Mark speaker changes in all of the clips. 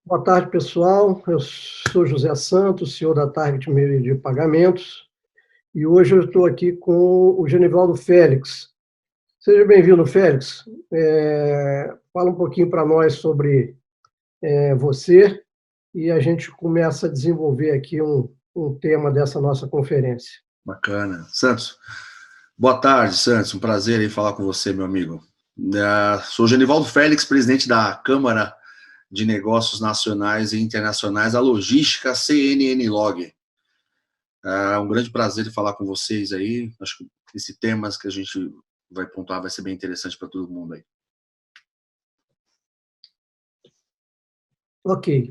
Speaker 1: Boa tarde, pessoal. Eu sou José Santos, CEO da Target Meio de Pagamentos, e hoje eu estou aqui com o Genivaldo Félix. Seja bem-vindo, Félix. Fala um pouquinho para nós sobre você e a gente começa a desenvolver aqui um tema dessa nossa conferência.
Speaker 2: Bacana. Santos, boa tarde, Santos. Um prazer em falar com você, meu amigo. Sou Genivaldo Félix, presidente da Câmara de Negócios Nacionais e Internacionais, a Logística CNN Log. É um grande prazer em falar com vocês aí. Acho que esse tema que a gente vai pontuar vai ser bem interessante para todo mundo aí.
Speaker 1: Ok.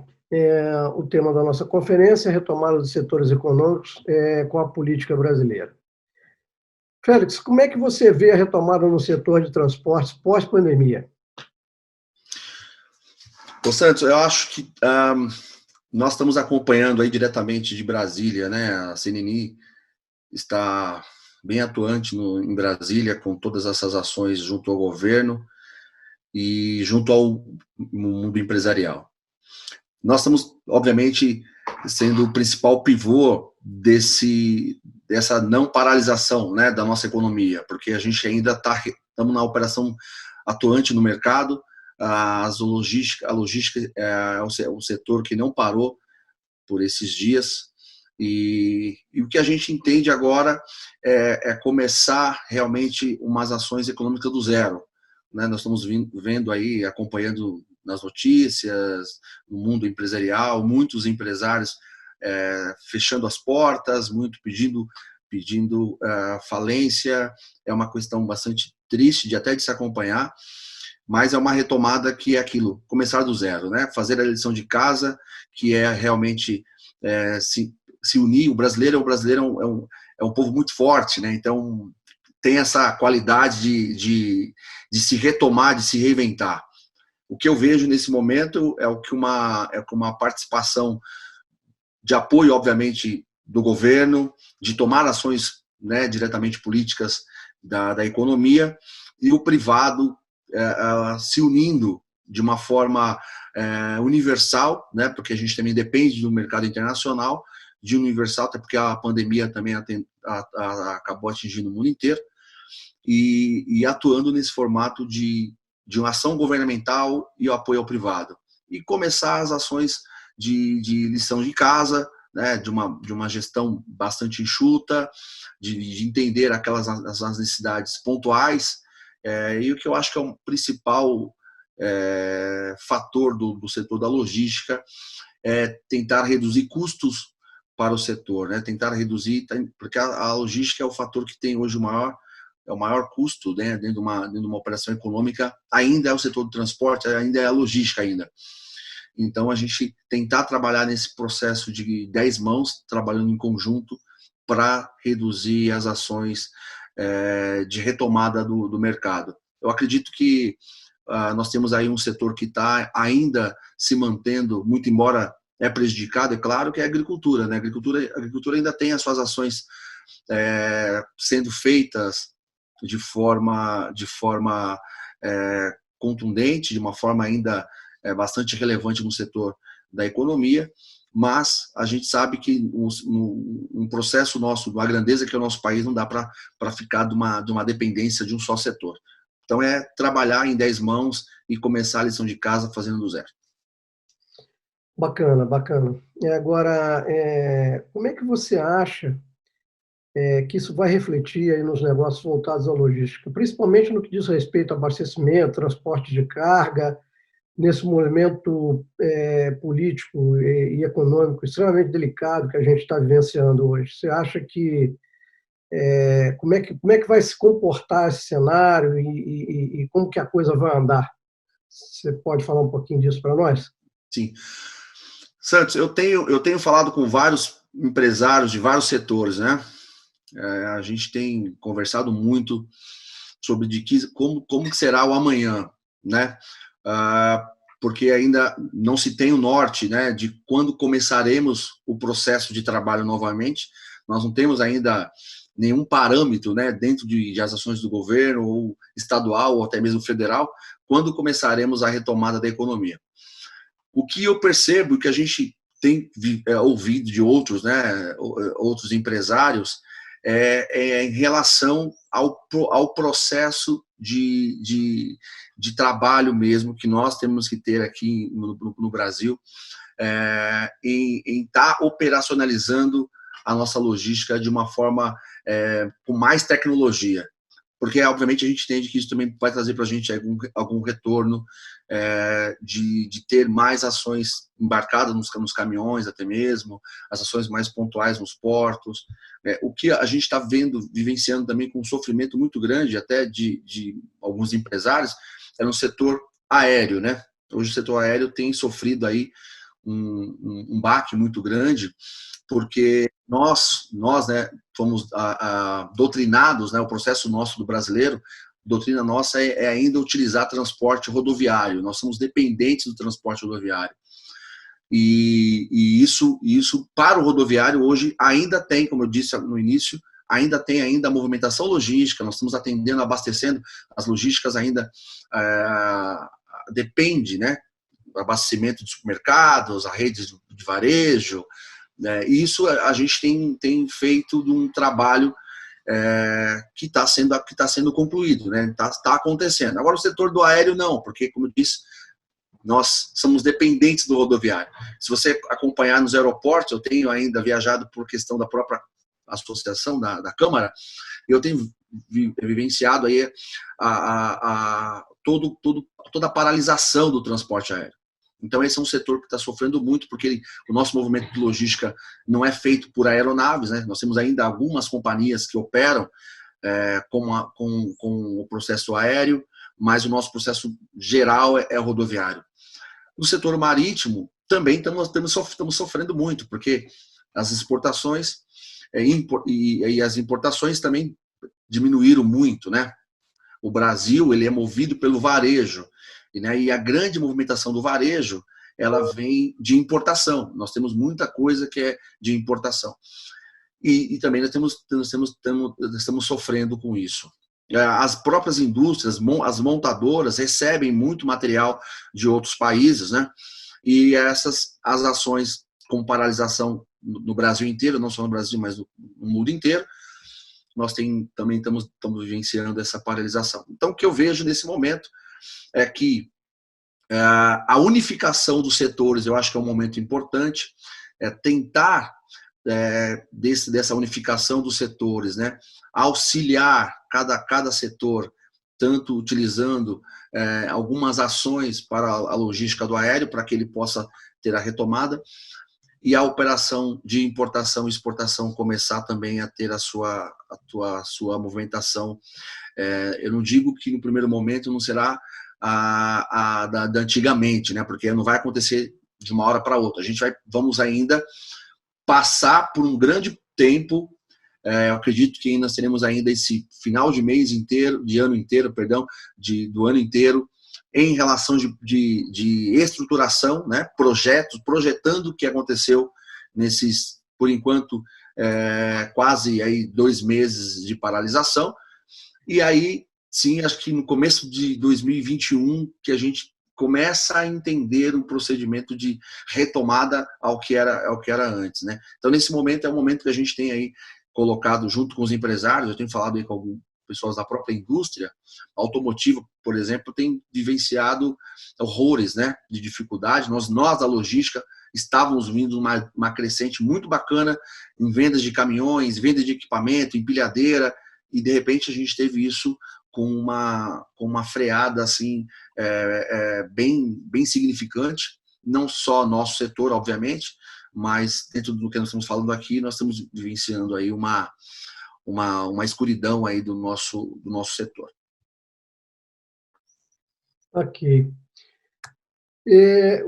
Speaker 1: O tema da nossa conferência é retomada dos setores econômicos com a política brasileira. Félix, como é que você vê a retomada no setor de transportes pós-pandemia?
Speaker 2: Ô, Santos, eu acho que nós estamos acompanhando aí diretamente de Brasília, né? A CNN está bem atuante em Brasília com todas essas ações junto ao governo e junto ao mundo empresarial. Nós estamos, obviamente, sendo o principal pivô dessa não paralisação, né, da nossa economia, porque a gente ainda estamos na operação atuante no mercado. A logística é um setor que não parou por esses dias. E o que a gente entende agora é começar realmente umas ações econômicas do zero, né? Nós estamos vendo aí, acompanhando nas notícias, no mundo empresarial, muitos empresários fechando as portas, muito pedindo falência. É uma questão bastante triste até de se acompanhar, mas é uma retomada que é aquilo, começar do zero, né? Fazer a lição de casa, que é realmente se unir. O brasileiro é um povo muito forte, né? Então tem essa qualidade de se retomar, de se reinventar. O que eu vejo nesse momento é uma participação de apoio, obviamente, do governo, de tomar ações, né, diretamente políticas da economia, e o privado se unindo de uma forma universal, né, porque a gente também depende do mercado internacional, de universal, até porque a pandemia também acabou atingindo o mundo inteiro, e atuando nesse formato de uma ação governamental e o apoio ao privado. E começar as ações de lição de casa, né, de uma gestão bastante enxuta, de entender as necessidades pontuais. E o que eu acho que é um principal fator do setor da logística é tentar reduzir custos para o setor, né? Tentar reduzir, porque a logística é o fator que tem hoje o maior custo, né, dentro de uma operação econômica. Ainda é o setor do transporte, ainda é a logística ainda. Então, a gente tentar trabalhar nesse processo de 10 mãos, trabalhando em conjunto, para reduzir as ações de retomada do mercado. Eu acredito que nós temos aí um setor que está ainda se mantendo, muito embora prejudicado, é claro, que é a agricultura, né? A agricultura ainda tem as suas ações sendo feitas de forma contundente, de uma forma ainda bastante relevante no setor da economia, mas a gente sabe que um processo nosso, uma grandeza que é o nosso país, não dá para ficar de uma dependência de um só setor. Então, é trabalhar em 10 mãos e começar a lição de casa fazendo do zero.
Speaker 1: Bacana, bacana. Agora, como é que você acha que isso vai refletir aí nos negócios voltados à logística, principalmente no que diz respeito a abastecimento, transporte de carga, nesse movimento político e econômico extremamente delicado que a gente está vivenciando hoje? Você acha que como é que vai se comportar esse cenário e como que a coisa vai andar? Você pode falar um pouquinho disso para nós?
Speaker 2: Sim. Santos, eu tenho falado com vários empresários de vários setores, né? A gente tem conversado muito sobre como que será o amanhã, né? Porque ainda não se tem o norte, né, de quando começaremos o processo de trabalho novamente. Nós não temos ainda nenhum parâmetro, né, dentro de as ações do governo, ou estadual, ou até mesmo federal, quando começaremos a retomada da economia. O que eu percebo, que a gente tem ouvido de outros, né, outros empresários, em relação ao processo de trabalho mesmo que nós temos que ter aqui no Brasil, em estar operacionalizando a nossa logística de uma forma com mais tecnologia. Porque, obviamente, a gente entende que isso também vai trazer para a gente algum retorno de ter mais ações embarcadas nos caminhões, até mesmo, as ações mais pontuais nos portos. O que a gente está vivenciando também com um sofrimento muito grande, até de alguns empresários, é no setor aéreo, né? Hoje o setor aéreo tem sofrido aí um baque muito grande, porque nós né, fomos doutrinados, né, o processo nosso do brasileiro, doutrina nossa é ainda utilizar transporte rodoviário, nós somos dependentes do transporte rodoviário. E isso para o rodoviário hoje ainda tem, como eu disse no início, ainda tem a movimentação logística, nós estamos atendendo, abastecendo, as logísticas ainda depende, né, abastecimento de supermercados, a redes de varejo, né, e isso a gente tem feito de um trabalho que está sendo concluído, né, tá acontecendo. Agora o setor do aéreo não, porque, como eu disse, nós somos dependentes do rodoviário. Se você acompanhar nos aeroportos, eu tenho ainda viajado por questão da própria associação, da Câmara, eu tenho vivenciado aí toda a paralisação do transporte aéreo. Então, esse é um setor que está sofrendo muito, porque o nosso movimento de logística não é feito por aeronaves, né? Nós temos ainda algumas companhias que operam com o processo aéreo, mas o nosso processo geral é rodoviário. No setor marítimo, também estamos sofrendo muito, porque as exportações e as importações também diminuíram muito, né? O Brasil, ele é movido pelo varejo, né? E a grande movimentação do varejo, ela vem de importação. Nós temos muita coisa que é de importação. E também nós estamos sofrendo com isso. As próprias indústrias, as montadoras recebem muito material de outros países, né? E as ações com paralisação no Brasil inteiro, não só no Brasil, mas no mundo inteiro, nós também estamos vivenciando essa paralisação. Então, o que eu vejo nesse momento é que a unificação dos setores, eu acho que é um momento importante, tentar, dessa unificação dos setores, né, auxiliar cada setor, tanto utilizando algumas ações para a logística do aéreo, para que ele possa ter a retomada, e a operação de importação e exportação começar também a ter a sua movimentação. Eu não digo que no primeiro momento não será da antigamente, né? Porque não vai acontecer de uma hora para outra. Vamos ainda passar por um grande tempo. Eu acredito que nós teremos ainda esse final de mês inteiro, do ano inteiro, em relação de estruturação, né? Projetando o que aconteceu nesses, por enquanto, quase aí 2 meses de paralisação. E aí, sim, acho que no começo de 2021 que a gente começa a entender um procedimento de retomada ao que era antes, né? Então, nesse momento, é o momento que a gente tem aí colocado junto com os empresários, eu tenho falado aí com algumas pessoas da própria indústria automotiva, por exemplo, tem vivenciado horrores, né, de dificuldade. Nós da logística estávamos vindo uma crescente muito bacana em vendas de caminhões, vendas de equipamento, empilhadeira, e de repente a gente teve isso com uma freada assim, bem significante, não só nosso setor, obviamente, mas dentro do que nós estamos falando aqui, nós estamos vivenciando aí uma escuridão aí do nosso setor.
Speaker 1: Ok.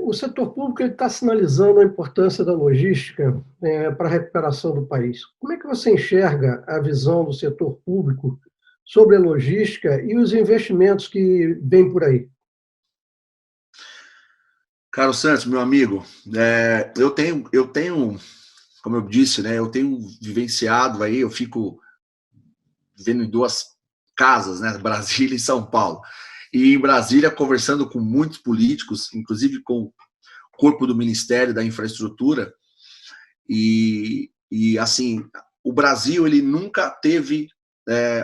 Speaker 1: O setor público está sinalizando a importância da logística para a recuperação do país. Como é que você enxerga a visão do setor público sobre a logística e os investimentos que vêm por aí?
Speaker 2: Carlos Santos, meu amigo, eu tenho, como eu disse, né, eu tenho vivenciado aí, eu fico vivendo em 2 casas, né, Brasília e São Paulo. E em Brasília, conversando com muitos políticos, inclusive com corpo do Ministério da Infraestrutura, e assim, o Brasil ele nunca teve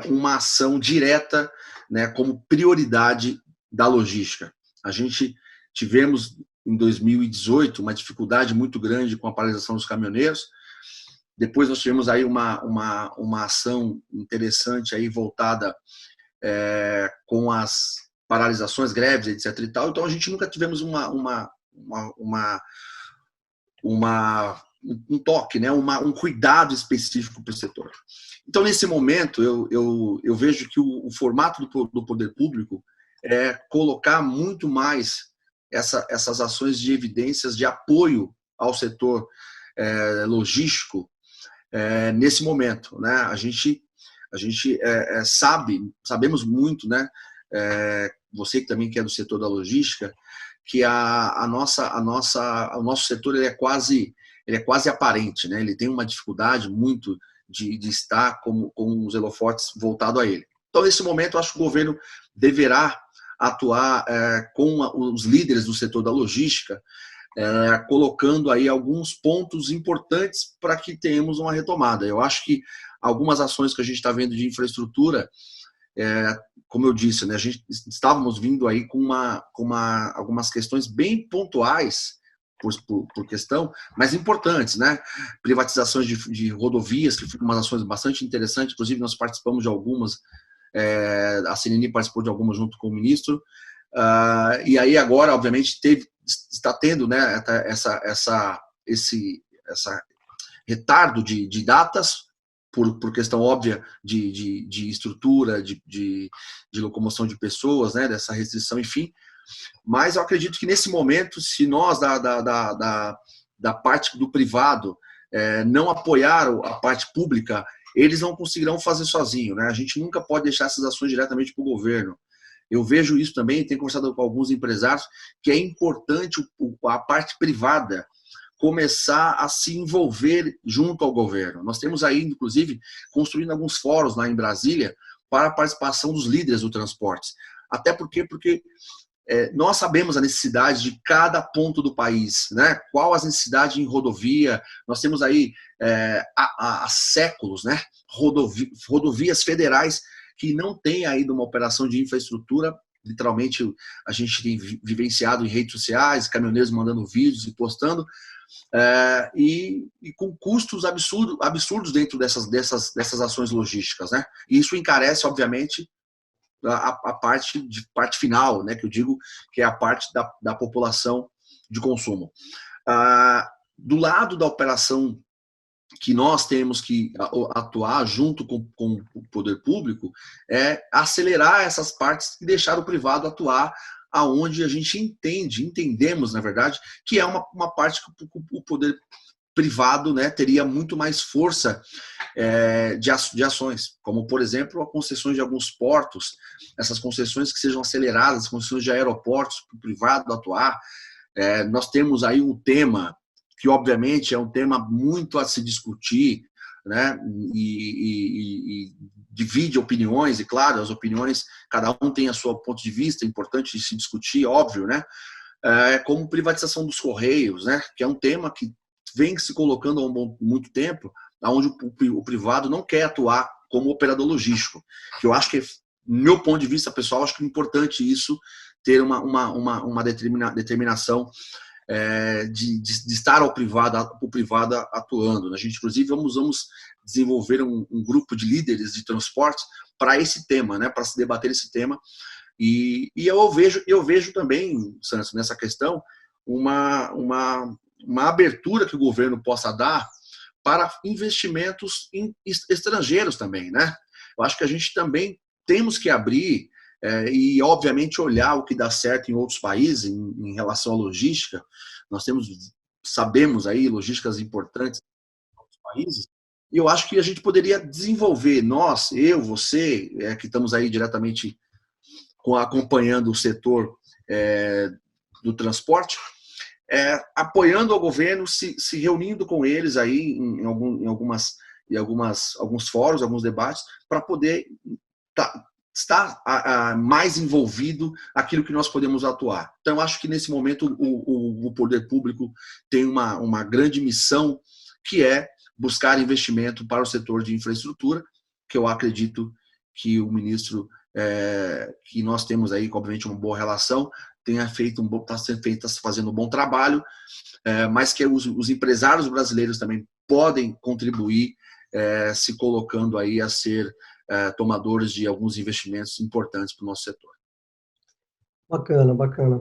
Speaker 2: uma ação direta, né, como prioridade da logística. A gente tivemos em 2018 uma dificuldade muito grande com a paralisação dos caminhoneiros. Depois nós tivemos aí uma ação interessante aí voltada com as paralisações, greves, etc. e tal. Então a gente nunca tivemos um toque, né? Um cuidado específico para o setor. Então, nesse momento, eu vejo que o formato do poder público é colocar muito mais essas ações de evidências de apoio ao setor logístico nesse momento, né? A gente sabemos muito, né? Você que também é do setor da logística, que o nosso setor ele é quase aparente, né? Ele tem uma dificuldade muito de estar com os holofotes voltados a ele. Então, nesse momento, eu acho que o governo deverá atuar com os líderes do setor da logística, colocando aí alguns pontos importantes para que tenhamos uma retomada. Eu acho que algumas ações que a gente está vendo de infraestrutura, como eu disse, né, a gente estávamos vindo aí com algumas questões bem pontuais por questão, mas importantes, né? Privatizações de rodovias, que foram umas ações bastante interessantes, inclusive nós participamos de algumas, a CNN participou de algumas junto com o ministro, e aí agora, obviamente, está tendo, né, esse retardo de datas, por questão óbvia de estrutura, de locomoção de pessoas, né, dessa restrição, enfim. Mas eu acredito que nesse momento, se nós da parte do privado não apoiar a parte pública, eles não conseguirão fazer sozinho, né? A gente nunca pode deixar essas ações diretamente para o governo. Eu vejo isso também, tenho conversado com alguns empresários, que é importante a parte privada começar a se envolver junto ao governo. Nós temos aí, inclusive, construindo alguns fóruns lá em Brasília para a participação dos líderes do transporte. Até porque nós sabemos a necessidade de cada ponto do país, né? Qual as necessidades em rodovia. Nós temos aí há séculos, né? Rodovias federais que não têm ainda uma operação de infraestrutura. Literalmente, a gente tem vivenciado em redes sociais, caminhoneiros mandando vídeos e postando, e com custos absurdos dentro dessas ações logísticas, né? E isso encarece, obviamente, a parte final, né, que eu digo que é a parte da população de consumo. Do lado da operação que nós temos que atuar junto com o poder público é acelerar essas partes e deixar o privado atuar aonde a gente entendemos, na verdade, que é uma parte que o poder privado, né, teria muito mais força de ações, como, por exemplo, a concessões de alguns portos, essas concessões que sejam aceleradas, concessões de aeroportos para o privado atuar. Nós temos aí um tema que, obviamente, é um tema muito a se discutir, né, e divide opiniões, e, claro, as opiniões, cada um tem a sua ponto de vista, é importante de se discutir, óbvio, né, como privatização dos Correios, né, que é um tema que vem se colocando há muito tempo, onde o privado não quer atuar como operador logístico. Que eu acho que, meu ponto de vista pessoal, acho que é importante isso, ter uma determinação de estar o privado atuando. A gente, inclusive, vamos desenvolver um grupo de líderes de transportes para esse tema, né, para se debater esse tema. E eu vejo também, Santos, nessa questão, uma abertura que o governo possa dar para investimentos estrangeiros também, né? Eu acho que a gente também temos que abrir e, obviamente, olhar o que dá certo em outros países em relação à logística. Nós sabemos aí logísticas importantes em outros países, e eu acho que a gente poderia desenvolver, nós, eu, você, que estamos aí diretamente acompanhando o setor do transporte, apoiando o governo, se reunindo com eles aí em alguns fóruns, alguns debates, para poder está mais envolvido aquilo que nós podemos atuar. Então, eu acho que nesse momento o poder público tem uma grande missão, que é buscar investimento para o setor de infraestrutura, que eu acredito que o ministro, que nós temos aí, obviamente, uma boa relação, está fazendo um bom trabalho, mas que os empresários brasileiros também podem contribuir, se colocando aí a ser tomadores de alguns investimentos importantes para o nosso setor.
Speaker 1: Bacana, bacana.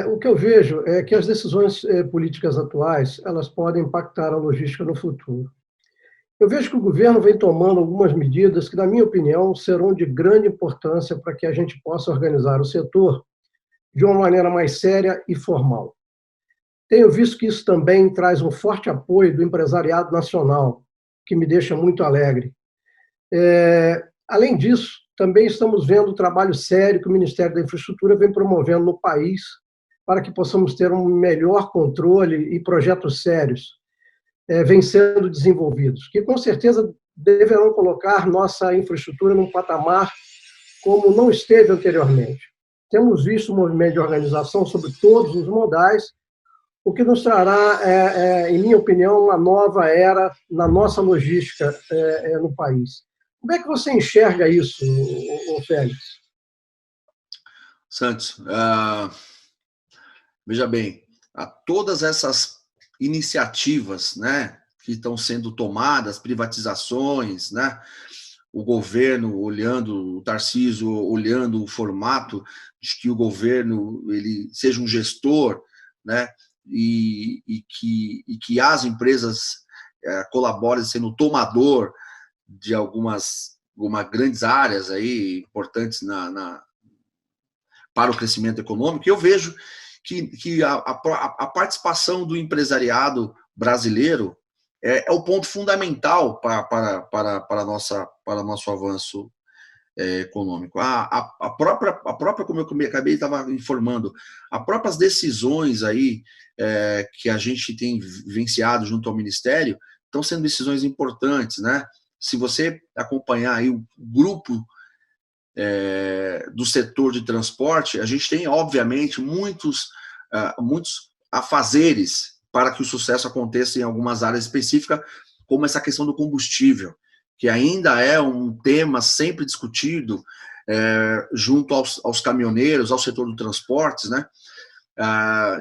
Speaker 1: O que eu vejo é que as decisões políticas atuais, elas podem impactar a logística no futuro. Eu vejo que o governo vem tomando algumas medidas que, na minha opinião, serão de grande importância para que a gente possa organizar o setor de uma maneira mais séria e formal. Tenho visto que isso também traz um forte apoio do empresariado nacional, que me deixa muito alegre. Além disso, também estamos vendo o trabalho sério que o Ministério da Infraestrutura vem promovendo no país para que possamos ter um melhor controle e projetos sérios vêm sendo desenvolvidos, que com certeza deverão colocar nossa infraestrutura num patamar como não esteve anteriormente. Temos visto um movimento de organização sobre todos os modais, o que nos trará, em minha opinião, uma nova era na nossa logística no país. Como é que você enxerga isso, Félix?
Speaker 2: Santos, veja bem, todas essas iniciativas, né, que estão sendo tomadas, privatizações, né, o governo olhando, o Tarcísio olhando o formato de que o governo ele seja um gestor, né, e que as empresas colaborem sendo tomador de algumas grandes áreas aí importantes para o crescimento econômico. Eu vejo que a participação do empresariado brasileiro é o ponto fundamental para nosso avanço econômico. A própria, como eu acabei estava informando, as próprias decisões aí que a gente tem vivenciado junto ao Ministério estão sendo decisões importantes, né? Se você acompanhar aí o grupo do setor de transporte, a gente tem, obviamente, muitos afazeres para que o sucesso aconteça em algumas áreas específicas, como essa questão do combustível, que ainda é um tema sempre discutido junto aos caminhoneiros, ao setor do transportes, né?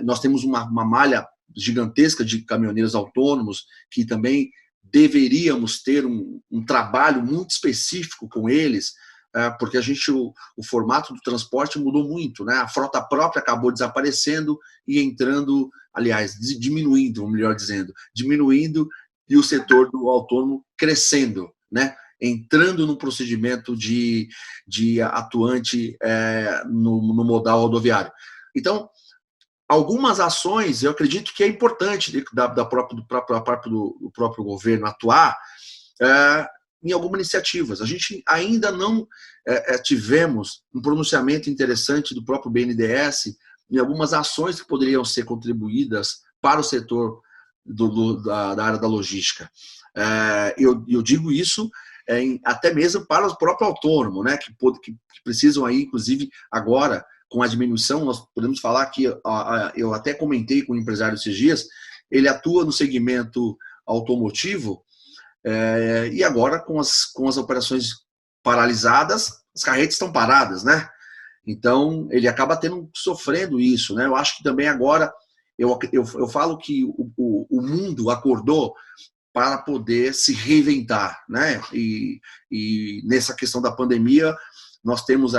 Speaker 2: Nós temos uma malha gigantesca de caminhoneiros autônomos que também deveríamos ter um trabalho muito específico com eles, porque o formato do transporte mudou muito, né? A frota própria acabou desaparecendo e entrando, aliás, diminuindo, melhor dizendo, e o setor do autônomo crescendo, né? Entrando no procedimento de atuante no modal rodoviário. Então, algumas ações, eu acredito que é importante do próprio governo atuar em algumas iniciativas. A gente ainda não tivemos um pronunciamento interessante do próprio BNDES em algumas ações que poderiam ser contribuídas para o setor da área da logística. Eu digo isso até mesmo para o próprio autônomo, né, que precisam aí, inclusive, agora, com a diminuição, nós podemos falar que, eu até comentei com o empresário esses dias, ele atua no segmento automotivo, e agora com as operações paralisadas, as carretas estão paradas, né? Então, ele acaba sofrendo isso, né? Eu acho que também agora, eu falo que o mundo acordou para poder se reinventar, né? E nessa questão da pandemia, nós temos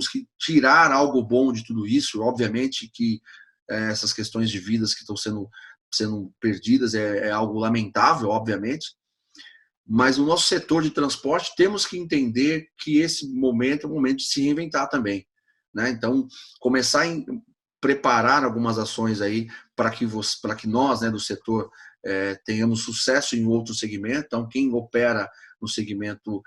Speaker 2: que tirar algo bom de tudo isso. Obviamente que essas questões de vidas que estão sendo perdidas é algo lamentável, obviamente, mas no nosso setor de transporte temos que entender que esse momento é um momento de se reinventar também, né? Então, começar a preparar algumas ações aí para que nós, né, do setor, tenhamos sucesso em outro segmento. Então, quem opera no segmento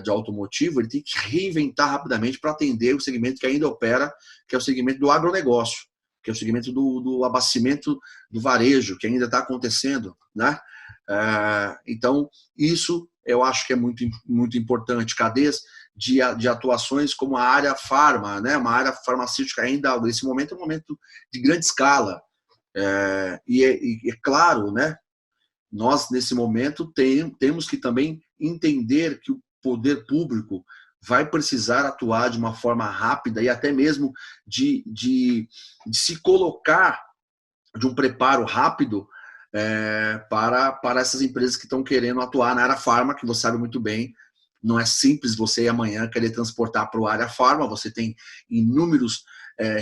Speaker 2: de automotivo, ele tem que reinventar rapidamente para atender o segmento que ainda opera, que é o segmento do agronegócio, que é o segmento do abastecimento do varejo, que ainda está acontecendo, né? Então, isso eu acho que é muito, muito importante. Cadeias de atuações como a área farma, né? Uma área farmacêutica ainda, nesse momento, é um momento de grande escala. E é claro, né? Nós, nesse momento, temos que também entender que o poder público vai precisar atuar de uma forma rápida e até mesmo de se colocar de um preparo rápido para essas empresas que estão querendo atuar na área farma, que você sabe muito bem, não é simples você amanhã querer transportar para a área farma, você tem inúmeros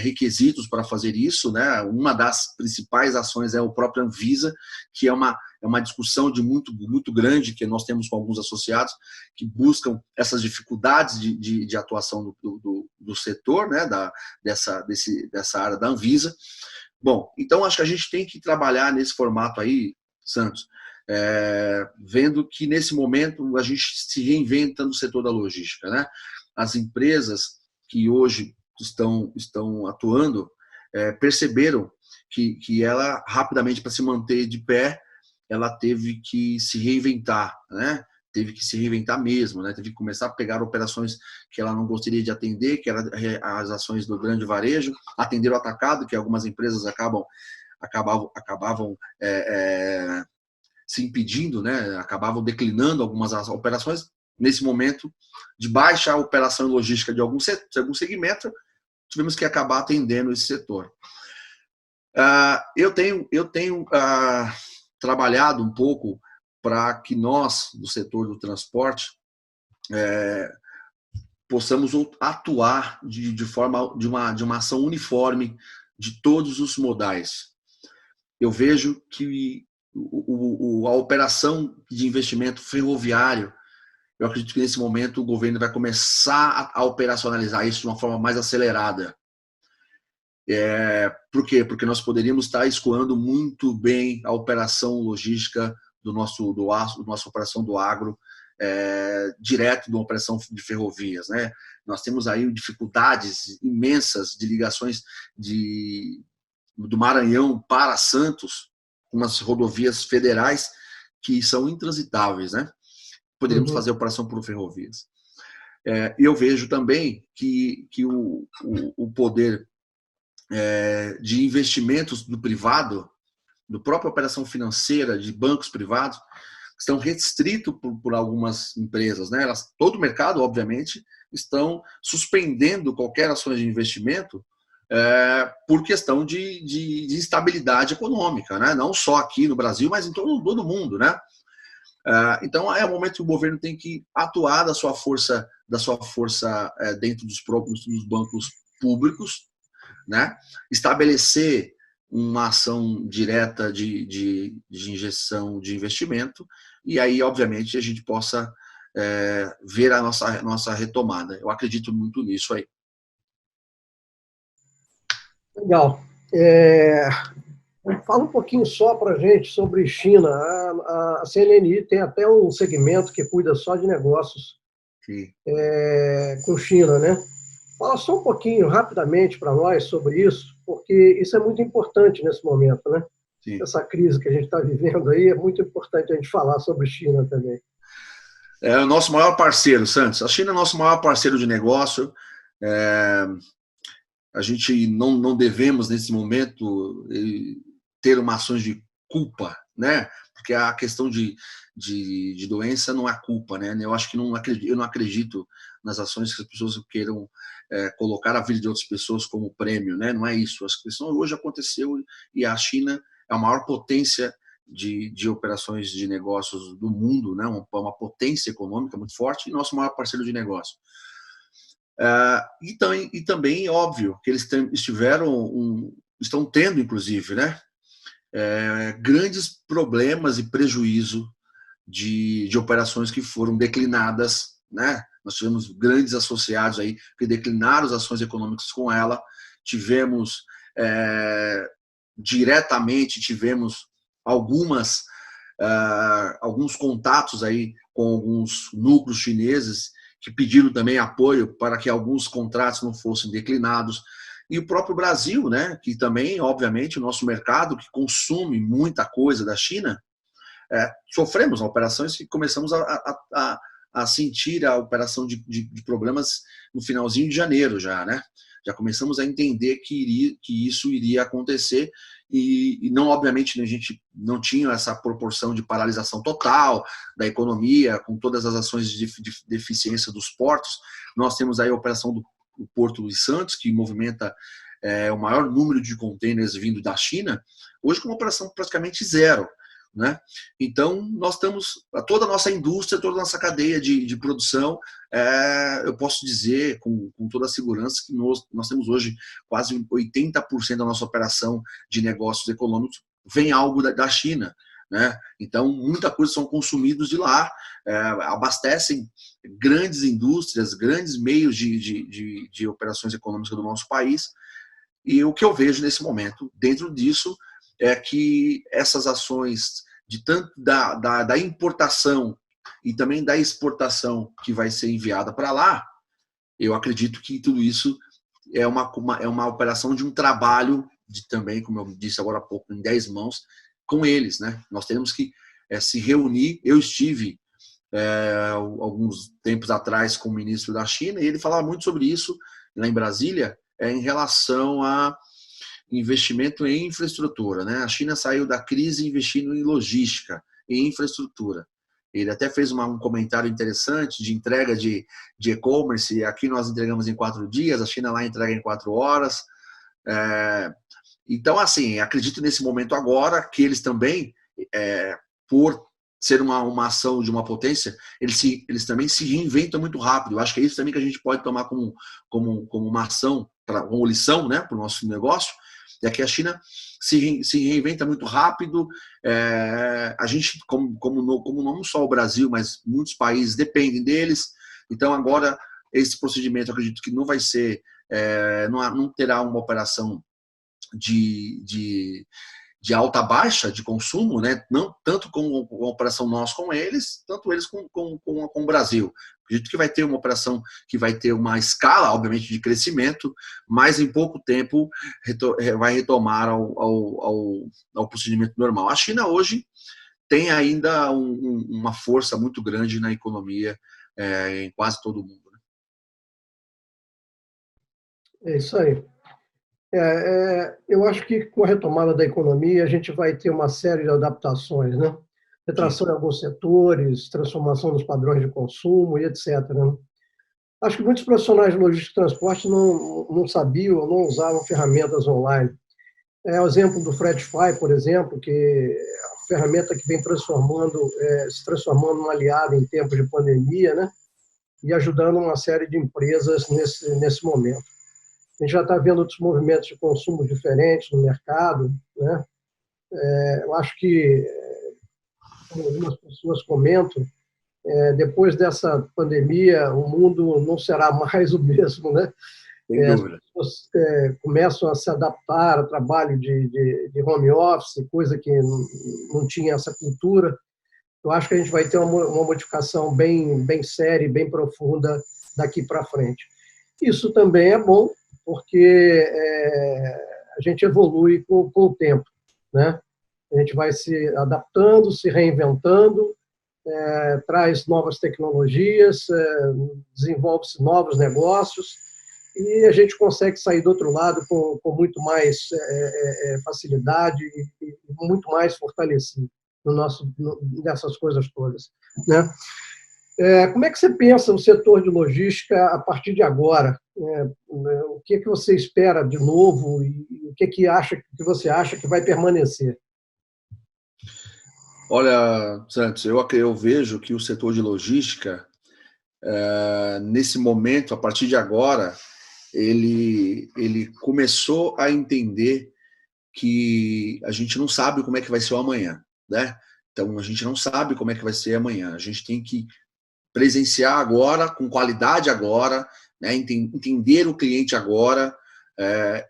Speaker 2: requisitos para fazer isso, né? Uma das principais ações é o próprio Anvisa, que é uma discussão muito grande que nós temos com alguns associados que buscam essas dificuldades de atuação do setor, né? Dessa área da Anvisa. Bom, então acho que a gente tem que trabalhar nesse formato aí, Santos, vendo que nesse momento a gente se reinventa no setor da logística, né? As empresas que hoje estão atuando perceberam que ela rapidamente, para se manter de pé, ela teve que se reinventar, né? Teve que se reinventar mesmo, né? Teve que começar a pegar operações que ela não gostaria de atender, que eram as ações do grande varejo, atender o atacado, que algumas empresas acabavam se impedindo, né? Acabavam declinando algumas operações. Nesse momento de baixa operação e logística de algum segmento, tivemos que acabar atendendo esse setor. Eu tenho trabalhado um pouco para que nós, do setor do transporte, possamos atuar de forma de uma ação uniforme de todos os modais. Eu vejo que a operação de investimento ferroviário, eu acredito que nesse momento o governo vai começar a operacionalizar isso de uma forma mais acelerada. Por quê? Porque nós poderíamos estar escoando muito bem a operação logística da nossa operação do agro, direto de uma operação de ferrovias, né? Nós temos aí dificuldades imensas de ligações do Maranhão para Santos, umas rodovias federais que são intransitáveis, né? Poderíamos fazer operação por ferrovias. Eu vejo também que o poder de investimentos do privado, do própria operação financeira de bancos privados, estão restritos por algumas empresas, né? Todo o mercado, obviamente, estão suspendendo qualquer ações de investimento por questão de instabilidade econômica, né? Não só aqui no Brasil, mas em todo o mundo, né? Então é o momento que o governo tem que atuar da sua força dentro dos próprios bancos públicos, né? Estabelecer uma ação direta de injeção de investimento e aí, obviamente, a gente possa ver a nossa retomada. Eu acredito muito nisso aí.
Speaker 1: Legal. Fala um pouquinho só para a gente sobre China. A CNNI tem até um segmento que cuida só de negócios com China, né? Fala só um pouquinho, rapidamente, para nós sobre isso, porque isso é muito importante nesse momento, né? Sim. Essa crise que a gente está vivendo aí, é muito importante a gente falar sobre China também.
Speaker 2: É o nosso maior parceiro, Santos. A China é o nosso maior parceiro de negócio. A gente não devemos, nesse momento, ter uma ação de culpa, né? Porque a questão de doença não é culpa, né? Eu acho que eu não acredito nas ações que as pessoas queiram colocar a vida de outras pessoas como prêmio, né? Não é isso. A questão hoje aconteceu e a China é a maior potência de operações de negócios do mundo, né? Uma potência econômica muito forte e nosso maior parceiro de negócio. E também, óbvio, que eles estão tendo, inclusive, né? Grandes problemas e prejuízo de operações que foram declinadas, né? Nós tivemos grandes associados aí que declinaram as ações econômicas com ela, diretamente tivemos alguns contatos aí com alguns núcleos chineses que pediram também apoio para que alguns contratos não fossem declinados. E o próprio Brasil, né, que também, obviamente, o nosso mercado, que consome muita coisa da China, sofremos operações que começamos a sentir a operação de problemas no finalzinho de janeiro já, né? Já começamos a entender que isso iria acontecer e não, obviamente, a gente não tinha essa proporção de paralisação total da economia, com todas as ações de deficiência dos portos. Nós temos aí a operação do Porto de Santos, que movimenta o maior número de contêineres vindo da China, hoje com uma operação praticamente zero, né? Então, nós estamos, toda a nossa indústria, toda a nossa cadeia de produção, eu posso dizer com toda a segurança que nós temos hoje quase 80% da nossa operação de negócios econômicos vem algo da China, né? Então, muita coisa são consumidos de lá, abastecem grandes indústrias, grandes meios de operações econômicas do nosso país, e o que eu vejo nesse momento, dentro disso, é que essas ações de tanto da importação e também da exportação que vai ser enviada para lá, eu acredito que tudo isso é uma operação de um trabalho também, como eu disse agora há pouco, em 10 mãos, com eles, né? Nós temos que se reunir. Eu estive alguns tempos atrás com o ministro da China e ele falava muito sobre isso lá em Brasília, em relação a investimento em infraestrutura, né? A China saiu da crise investindo em logística, em infraestrutura. Ele até fez um comentário interessante de entrega de e-commerce. Aqui nós entregamos em 4 dias, a China lá entrega em 4 horas. Então, assim, acredito nesse momento agora que eles também, por ser uma ação de uma potência, eles também se reinventam muito rápido. Eu acho que é isso também que a gente pode tomar como uma ação, como lição, né, para o nosso negócio, é que a China se reinventa muito rápido. A gente, como não só o Brasil, mas muitos países dependem deles. Então, agora, esse procedimento, eu acredito que não vai ser, não terá uma operação de alta baixa de consumo, né? Não tanto com a operação nós com eles, tanto eles com o Brasil. Acredito que vai ter uma operação que vai ter uma escala, obviamente, de crescimento, mas em pouco tempo vai retomar ao procedimento normal. A China hoje tem ainda uma força muito grande na economia em quase todo o mundo.
Speaker 1: É isso aí. Eu acho que com a retomada da economia a gente vai ter uma série de adaptações, né? Retração em alguns setores, transformação nos padrões de consumo e etc. Né? Acho que muitos profissionais de logística e transporte não sabiam ou não usavam ferramentas online. O exemplo do Fretify, por exemplo, que é a ferramenta que vem se transformando num aliado em tempos de pandemia, né? E ajudando uma série de empresas nesse momento. A gente já está vendo outros movimentos de consumo diferentes no mercado, né? Eu acho que, como algumas pessoas comentam, depois dessa pandemia, o mundo não será mais o mesmo, né? As pessoas começam a se adaptar ao trabalho de home office, coisa que não tinha essa cultura. Eu acho que a gente vai ter uma modificação bem séria e bem profunda daqui para frente. Isso também é bom, porque a gente evolui com o tempo, né? A gente vai se adaptando, se reinventando, traz novas tecnologias, desenvolve-se novos negócios e a gente consegue sair do outro lado com muito mais facilidade e muito mais fortalecido nessas coisas todas, né? Como é que você pensa o setor de logística a partir de agora? O que você espera de novo e o que você acha que vai permanecer?
Speaker 2: Olha, Santos, eu vejo que o setor de logística, nesse momento, a partir de agora, ele começou a entender que a gente não sabe como é que vai ser o amanhã, né? Então, a gente não sabe como é que vai ser amanhã. A gente tem que presenciar agora, com qualidade agora, né? Entender o cliente agora,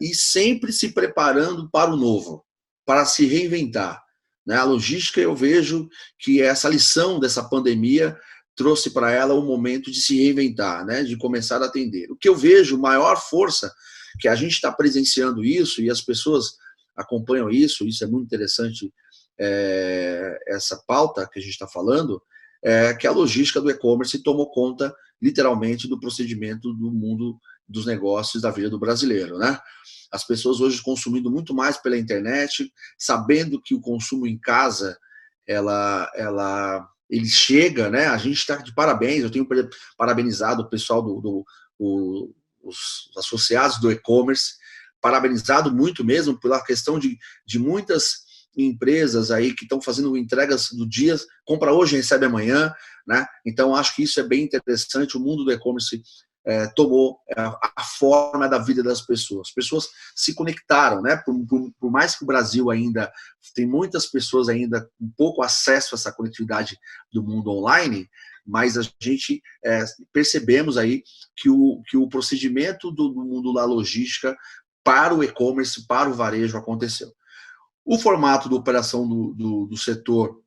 Speaker 2: e sempre se preparando para o novo, para se reinventar, né? A logística, eu vejo que essa lição dessa pandemia trouxe para ela o momento de se reinventar, né? De começar a atender. O que eu vejo, maior força, que a gente está presenciando isso e as pessoas acompanham isso é muito interessante, essa pauta que a gente está falando, que a logística do e-commerce tomou conta, literalmente, do procedimento do mundo dos negócios da vida do brasileiro, né? As pessoas hoje consumindo muito mais pela internet, sabendo que o consumo em casa, ele chega, né? A gente está de parabéns, eu tenho parabenizado o pessoal os associados do e-commerce, parabenizado muito mesmo pela questão de muitas empresas aí que estão fazendo entregas do dia, compra hoje, recebe amanhã, né? Então, acho que isso é bem interessante. O mundo do e-commerce tomou a forma da vida das pessoas. As pessoas se conectaram, né? Por mais que o Brasil ainda tem muitas pessoas ainda com pouco acesso a essa conectividade do mundo online, mas a gente percebemos aí que o procedimento do mundo da logística para o e-commerce, para o varejo aconteceu. O formato da operação do setor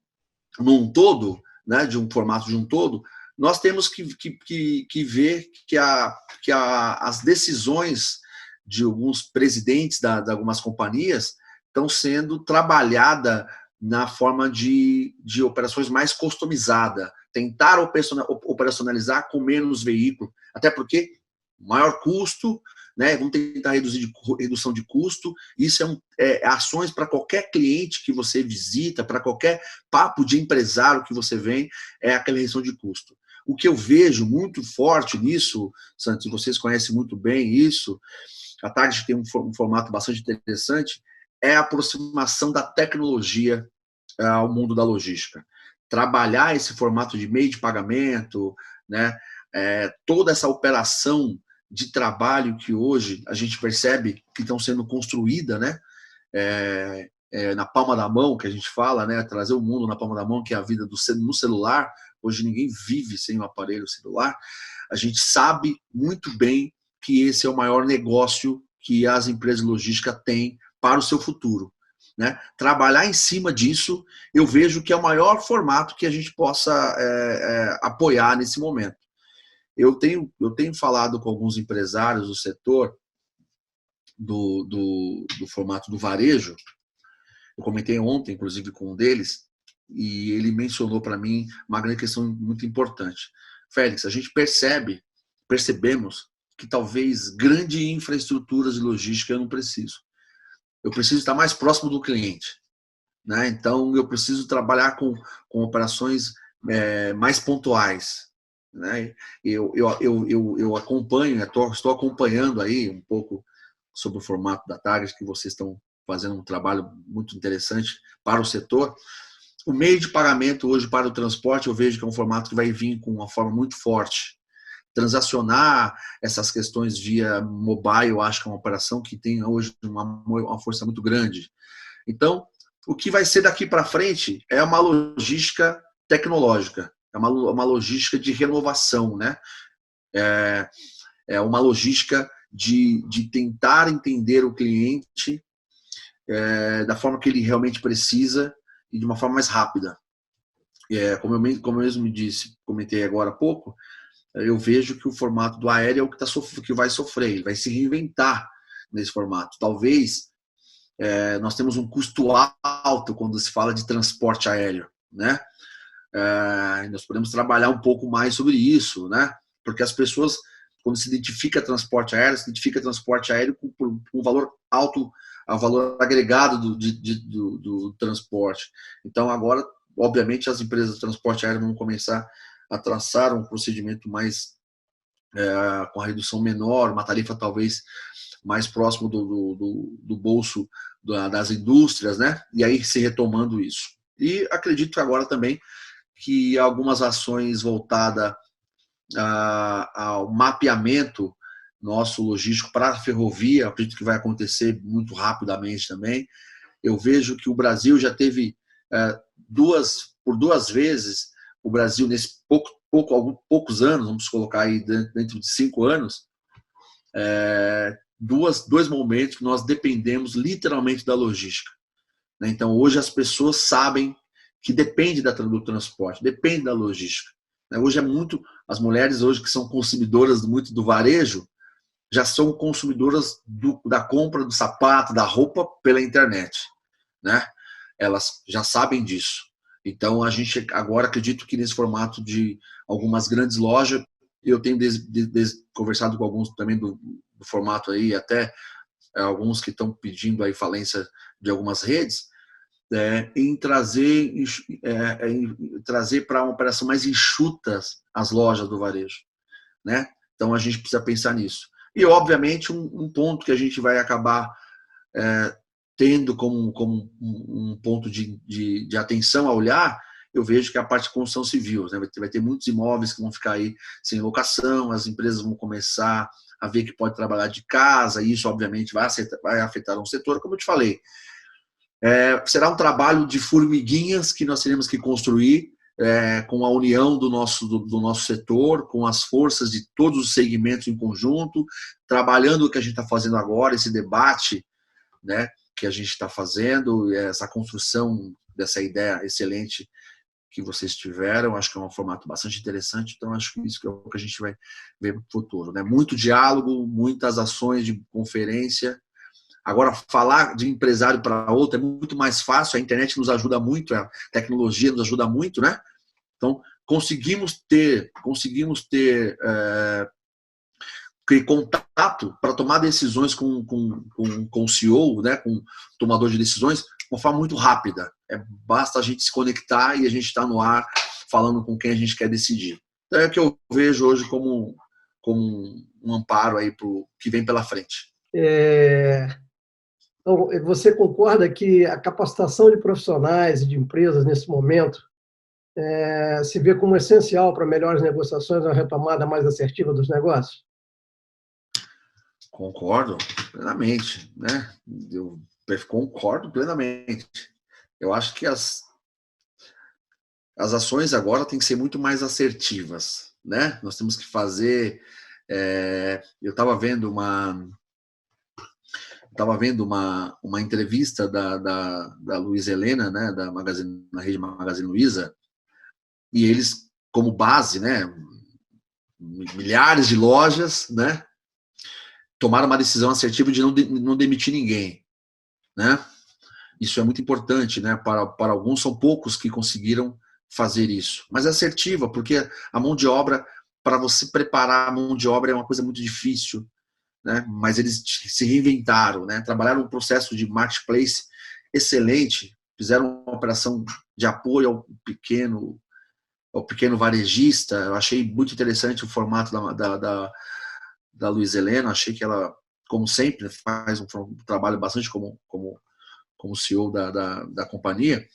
Speaker 2: num todo, né, de um formato de um todo, nós temos que ver que as decisões de alguns presidentes de algumas companhias estão sendo trabalhadas na forma de operações mais customizadas, tentar operacionalizar com menos veículo, até porque maior custo, né? Vamos tentar redução de custo. Isso ações para qualquer cliente que você visita, para qualquer papo de empresário que você vem, é aquela redução de custo. O que eu vejo muito forte nisso, Santos, vocês conhecem muito bem isso, a Target tem um formato bastante interessante, é a aproximação da tecnologia ao mundo da logística. Trabalhar esse formato de meio de pagamento, né? Toda essa operação de trabalho que hoje a gente percebe que estão sendo construídas, né? Na palma da mão, que a gente fala, né? Trazer o mundo na palma da mão, que é a vida no celular. Hoje ninguém vive sem um aparelho celular. A gente sabe muito bem que esse é o maior negócio que as empresas logísticas têm para o seu futuro, né? Trabalhar em cima disso, eu vejo que é o maior formato que a gente possa apoiar nesse momento. Eu tenho falado com alguns empresários do setor do formato do varejo. Eu comentei ontem, inclusive, com um deles, e ele mencionou para mim uma grande questão muito importante. Félix, a gente percebemos que talvez grandes infraestruturas de logística eu não preciso. Eu preciso estar mais próximo do cliente, né? Então, eu preciso trabalhar com operações mais pontuais, né? Eu acompanho, estou acompanhando aí um pouco sobre o formato da Target, que vocês estão fazendo um trabalho muito interessante para o setor. O meio de pagamento hoje para o transporte, eu vejo que é um formato que vai vir com uma forma muito forte. Transacionar essas questões via mobile, eu acho que é uma operação que tem hoje uma força muito grande. Então, o que vai ser daqui para frente é uma logística tecnológica, é uma logística de renovação, né? É uma logística de tentar entender o cliente da forma que ele realmente precisa e de uma forma mais rápida. Como eu mesmo comentei agora há pouco, eu vejo que o formato do aéreo é o que vai sofrer, ele vai se reinventar nesse formato. Talvez nós temos um custo alto quando se fala de transporte aéreo, né? Nós podemos trabalhar um pouco mais sobre isso, né? Porque as pessoas, quando se identifica transporte aéreo com um valor alto, o valor agregado do transporte. Então, agora, obviamente, as empresas de transporte aéreo vão começar a traçar um procedimento mais com a redução menor, uma tarifa talvez mais próximo do bolso das indústrias, né? E aí se retomando isso. E acredito que agora também que algumas ações voltadas ao mapeamento nosso logístico para a ferrovia, acredito que vai acontecer muito rapidamente também. Eu vejo que o Brasil já teve por duas vezes, o Brasil nesse poucos anos, vamos colocar aí dentro de 5 anos, dois momentos que nós dependemos literalmente da logística. Então, hoje as pessoas sabem que depende do transporte, depende da logística. Hoje as mulheres hoje que são consumidoras muito do varejo, já são consumidoras da compra do sapato, da roupa pela internet, né? Elas já sabem disso. Então, a gente agora acredito que nesse formato de algumas grandes lojas, eu tenho conversado com alguns também do formato aí, até alguns que estão pedindo aí falência de algumas redes, em trazer para uma operação mais enxuta as lojas do varejo, né? Então a gente precisa pensar nisso. E obviamente um ponto que a gente vai acabar tendo como um ponto de atenção a olhar, eu vejo que é a parte de construção civil, né? Vai ter muitos imóveis que vão ficar aí sem locação, as empresas vão começar a ver que pode trabalhar de casa, e isso obviamente vai afetar um setor, como eu te falei. Será um trabalho de formiguinhas que nós teremos que construir com a união do nosso setor, com as forças de todos os segmentos em conjunto, trabalhando o que a gente está fazendo agora, esse debate, né, que a gente está fazendo, essa construção dessa ideia excelente que vocês tiveram. Acho que é um formato bastante interessante, então acho que isso é o que a gente vai ver no futuro, né? Muito diálogo, muitas ações de conferência. Agora, falar de empresário para outro é muito mais fácil, a internet nos ajuda muito, a tecnologia nos ajuda muito, né? Então, conseguimos ter contato para tomar decisões com o CEO, né, com o tomador de decisões, de uma forma muito rápida. Basta a gente se conectar e a gente está no ar falando com quem a gente quer decidir. Então, é o que eu vejo hoje como um amparo aí pro que vem pela frente.
Speaker 1: Então, você concorda que a capacitação de profissionais e de empresas nesse momento se vê como essencial para melhores negociações e uma retomada mais assertiva dos negócios?
Speaker 2: Concordo plenamente, né? Eu concordo plenamente. Eu acho que as ações agora têm que ser muito mais assertivas, né? Nós temos que fazer. Eu estava vendo uma entrevista da Luiza Helena, né? Da rede Magazine Luiza, e eles, como base, né? Milhares de lojas, né? Tomaram uma decisão assertiva de não demitir ninguém, né? Isso é muito importante, né? Para alguns, são poucos que conseguiram fazer isso. Mas é assertiva, porque a mão de obra, para você preparar a mão de obra é uma coisa muito difícil, né? Mas eles se reinventaram, né? Trabalharam um processo de marketplace excelente, fizeram uma operação de apoio ao pequeno varejista. Eu achei muito interessante o formato da Luiza Helena. Achei que ela, como sempre, faz um trabalho bastante como CEO da companhia.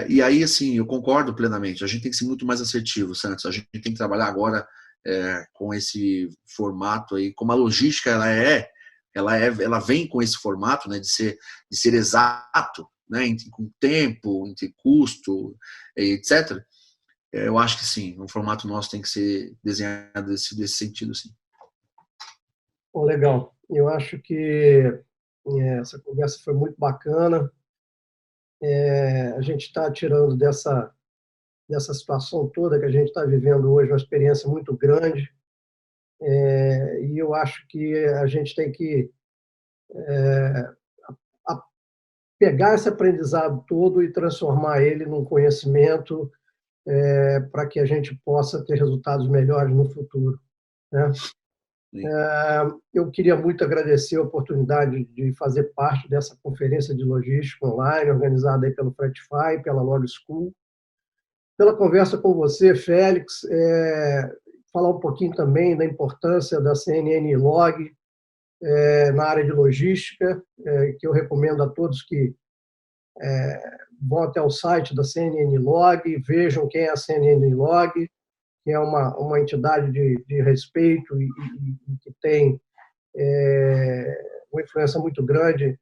Speaker 2: E aí, assim, eu concordo plenamente. A gente tem que ser muito mais assertivo, Santos. A gente tem que trabalhar agora com esse formato aí, como a logística ela vem com esse formato, né, de ser exato, né, com tempo, entre custo, etc. Eu acho que sim, o formato nosso tem que ser desenhado desse sentido, sim.
Speaker 1: Bom, legal. Eu acho que essa conversa foi muito bacana. A gente está tirando dessa situação toda que a gente está vivendo hoje uma experiência muito grande, e eu acho que a gente tem que pegar esse aprendizado todo e transformar ele num conhecimento para que a gente possa ter resultados melhores no futuro, né? Eu queria muito agradecer a oportunidade de fazer parte dessa conferência de logística online, organizada aí pelo Fretify e pela Log School. Pela conversa com você, Félix, falar um pouquinho também da importância da CNN Log na área de logística, que eu recomendo a todos que vão até o site da CNN Log, vejam quem é a CNN Log, que é uma entidade de respeito e que tem uma influência muito grande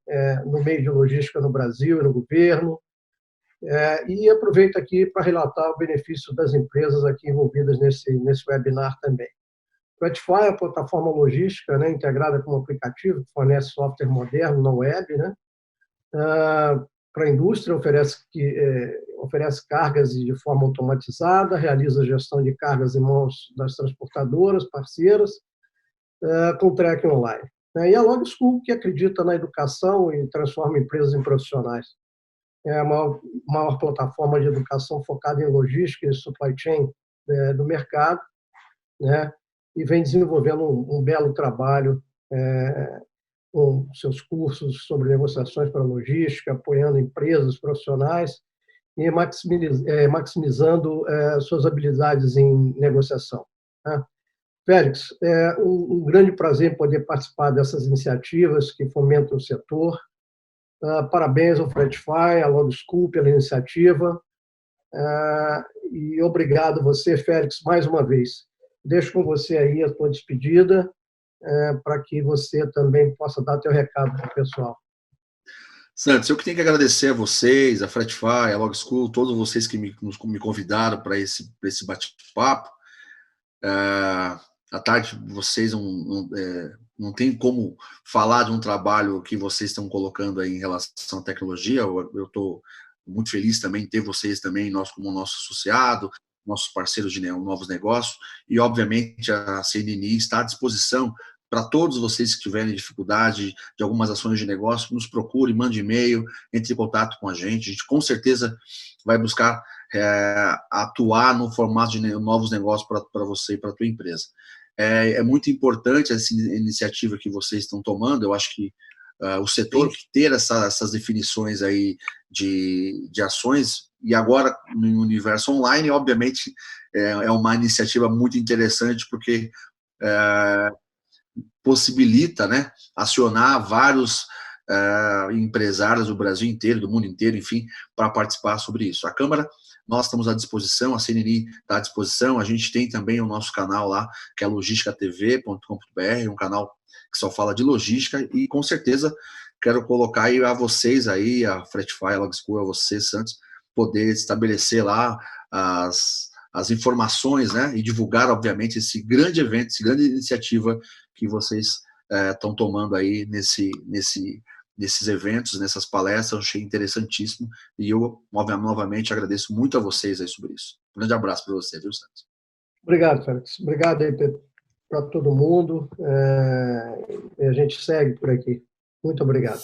Speaker 1: no meio de logística no Brasil e no governo. E aproveito aqui para relatar o benefício das empresas aqui envolvidas nesse webinar também. O Fretify é uma plataforma logística, né, integrada com um aplicativo que fornece software moderno na web, né, para a indústria, oferece cargas de forma automatizada, realiza a gestão de cargas em mãos das transportadoras parceiras, com tracking online. E a Log School, que acredita na educação e transforma empresas em profissionais. é a maior plataforma de educação focada em logística e supply chain do mercado, né? E vem desenvolvendo um belo trabalho com seus cursos sobre negociações para logística, apoiando empresas profissionais e maximizando suas habilidades em negociação, né? Félix, é um grande prazer poder participar dessas iniciativas que fomentam o setor. Parabéns ao Fretify, à Log School pela iniciativa. E obrigado você, Félix, mais uma vez. Deixo com você aí a tua despedida, para que você também possa dar teu recado para o pessoal.
Speaker 2: Santos, eu que tenho que agradecer a vocês, a Fretify, a Log School, todos vocês que me convidaram para esse bate-papo. À tarde, vocês não tem como falar de um trabalho que vocês estão colocando aí em relação à tecnologia. Eu estou muito feliz também em ter vocês também, nós como nosso associado, nossos parceiros de novos negócios, e obviamente a CNNI está à disposição para todos vocês que tiverem dificuldade de algumas ações de negócio, nos procure, mande e-mail, entre em contato com a gente com certeza vai buscar atuar no formato de novos negócios para você e para a tua empresa. É muito importante essa iniciativa que vocês estão tomando. Eu acho que o setor ter essas definições aí de ações, e agora no universo online, obviamente, é uma iniciativa muito interessante, porque possibilita, né, acionar vários empresários do Brasil inteiro, do mundo inteiro, enfim, para participar sobre isso. A Câmara, nós estamos à disposição, a CNNI está à disposição, a gente tem também o nosso canal lá, que é logisticatv.com.br, um canal que só fala de logística, e com certeza quero colocar aí a vocês aí, a Fretify, a Log School, a você, Santos, poder estabelecer lá as informações, né, e divulgar, obviamente, esse grande evento, essa grande iniciativa que vocês estão tomando aí nesses eventos, nessas palestras. Eu achei interessantíssimo, e eu, novamente, agradeço muito a vocês aí sobre isso. Um grande abraço para você, viu, Santos?
Speaker 1: Obrigado, Félix. Obrigado aí para todo mundo. A gente segue por aqui. Muito obrigado.